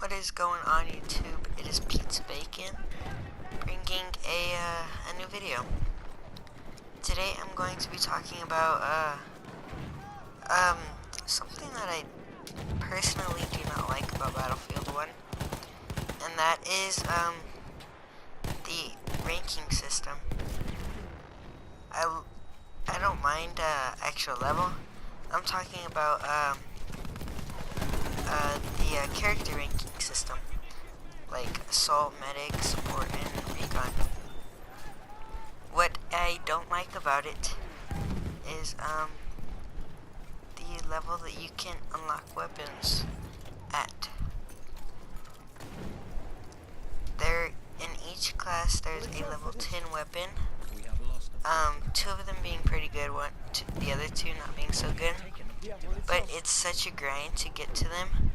What is going on YouTube? It is Pizza Bacon bringing a new video. Today I'm going to be talking about something that I personally do not like about Battlefield 1, and that is the ranking system. I don't mind extra level. I'm talking about the character ranking system, like assault, medic, support, and recon. What I don't like about it is the level that you can unlock weapons at. There, in each class, there's a level 10 weapon. Two of them being pretty good, the other two not being so good. But it's such a grind to get to them.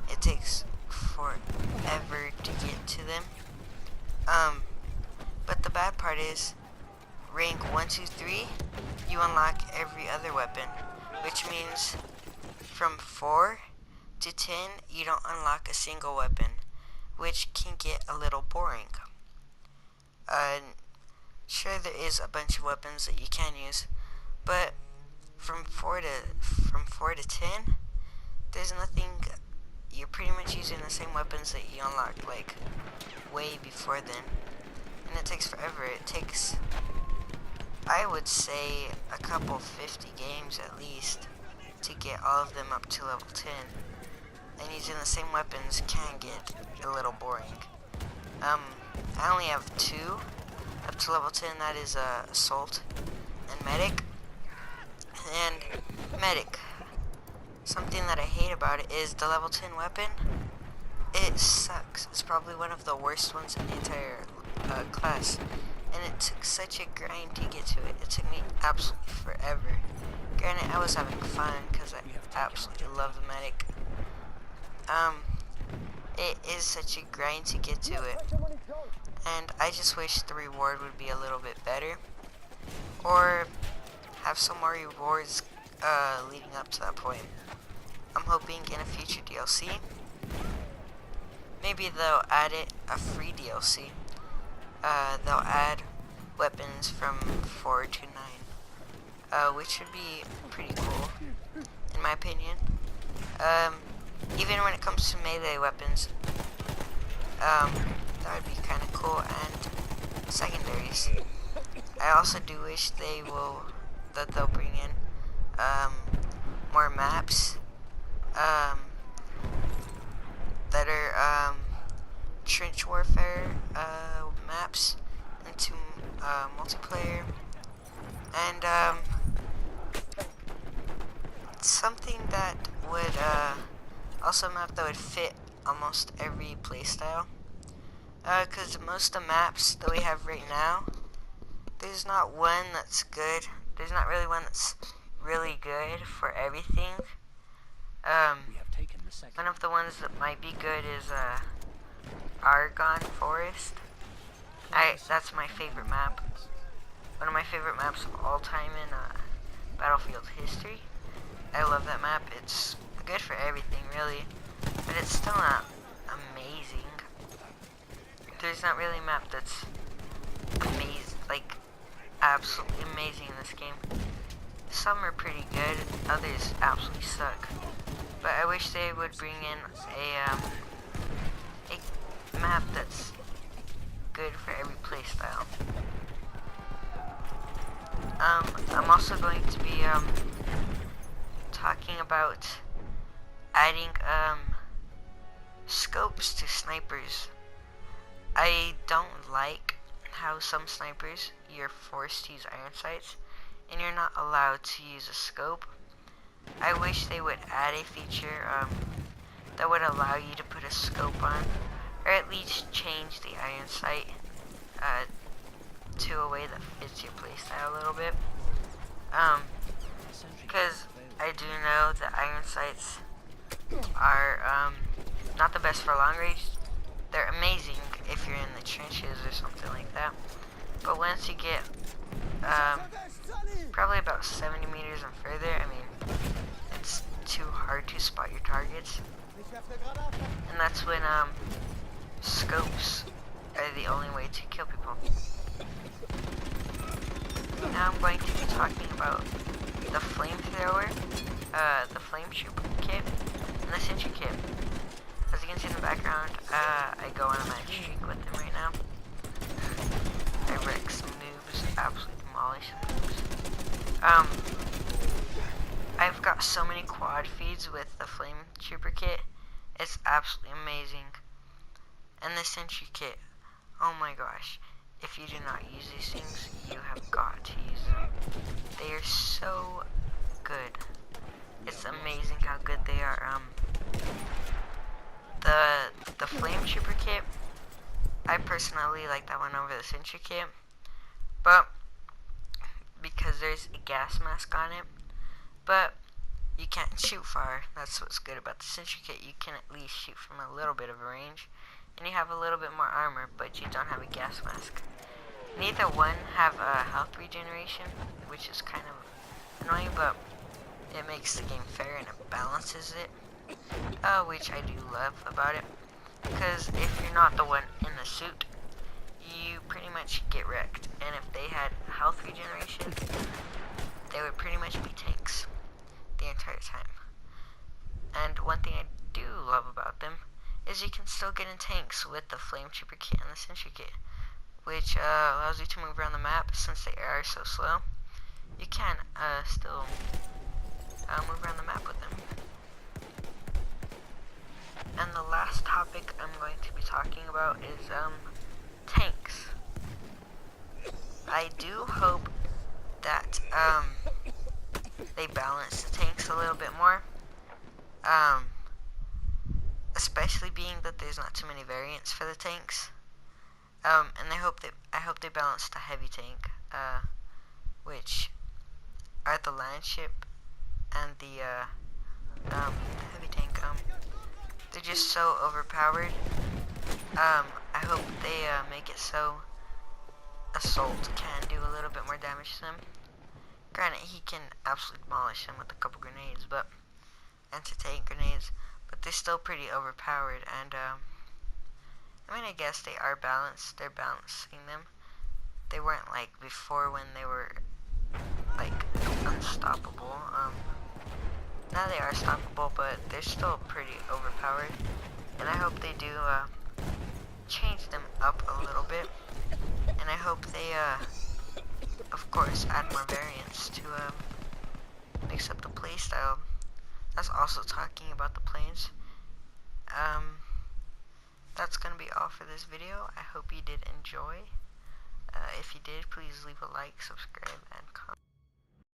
It takes forever to get to them. But the bad part is, rank 1, 2, 3, you unlock every other weapon, which means from 4 to 10, you don't unlock a single weapon, which can get a little boring. Sure, there is a bunch of weapons that you can use, but from 4 to 10, there's nothing. You're pretty much using the same weapons that you unlocked like way before then, and it takes forever. It takes, I would say, a couple 50 games at least to get all of them up to level 10, and using the same weapons can get a little boring. I only have 2 up to level 10, that is assault and medic. And medic, something that I hate about it is the level 10 weapon. It sucks. It's probably one of the worst ones in the entire class, and it took such a grind to get to it. It took me absolutely forever. Granted, I was having fun because I absolutely love the medic. It is such a grind to get to it, and I just wish the reward would be a little bit better, or have some more rewards leading up to that point. I'm hoping in a future DLC, maybe they'll add a free DLC. They'll add weapons from 4 to 9, which would be pretty cool, in my opinion. Even when it comes to melee weapons, that would be kind of cool, and secondaries. I also do wish that they'll bring in more maps that are trench warfare maps into multiplayer, and something that would also a map that would fit almost every playstyle, because most of the maps that we have right now, there's not one that's good. There's not really one that's really good for everything. One of the ones that might be good is Argonne Forest. That's my favorite map. One of my favorite maps of all time in Battlefield history. I love that map. It's good for everything, really, but it's still not amazing. There's not really a map that's amazing, like absolutely amazing in this game. Some are pretty good, others absolutely suck. But I wish they would bring in a map that's good for every playstyle. I'm also going to be talking about adding scopes to snipers. I don't like how some snipers, you're forced to use iron sights and you're not allowed to use a scope. I wish they would add a feature that would allow you to put a scope on, or at least change the iron sight to a way that fits your playstyle a little bit. Because I do know that iron sights are not the best for long range. They're amazing if you're in the trenches or something like that. But once you get probably about 70 meters and further, I mean, it's too hard to spot your targets. and that's when scopes are the only way to kill people. Now I'm going to be talking about the flamethrower, the flame trooper kit, and the sentry kit. As you can see in the background, I go on a match streak with them right now. I wreck some noobs, absolutely demolish some noobs. I've got so many quad feeds with the flame trooper kit. It's absolutely amazing. And the sentry kit, oh my gosh. If you do not use these things, you have got to use them. They are so good. It's amazing how good they are. The flame trooper kit, I personally like that one over the sentry kit, but because there's a gas mask on it, but you can't shoot far. That's what's good about the sentry kit. You can at least shoot from a little bit of a range, and you have a little bit more armor, but you don't have a gas mask. Neither one have a health regeneration, which is kind of annoying, but it makes the game fair and it balances it, which I do love about it, because if you're not the one in the suit, you pretty much get wrecked, and if they had health regeneration, they would pretty much be tanks the entire time. And one thing I do love about them is you can still get in tanks with the flame trooper kit and the sentry kit, which allows you to move around the map. Since they are so slow, you can still move around the map with them. And the last topic I'm going to be talking about is tanks. I do hope that they balance the tanks a little bit more, especially being that there's not too many variants for the tanks. And I hope they balance the heavy tank, which are the land ship and the heavy tank. They're just so overpowered. I hope they make it so assault can do a little bit more damage to them. Granted, he can absolutely demolish them with a couple grenades, but anti-tank grenades, but they're still pretty overpowered. And I mean, I guess they are balanced. They're balancing them. They weren't like before when they were like unstoppable. Now they are stoppable, but they're still pretty overpowered. And I hope they do change them up a little bit. And I hope they, of course, add more variants to mix up the playstyle. That's also talking about the planes. That's gonna be all for this video. I hope you did enjoy. If you did, please leave a like, subscribe, and comment.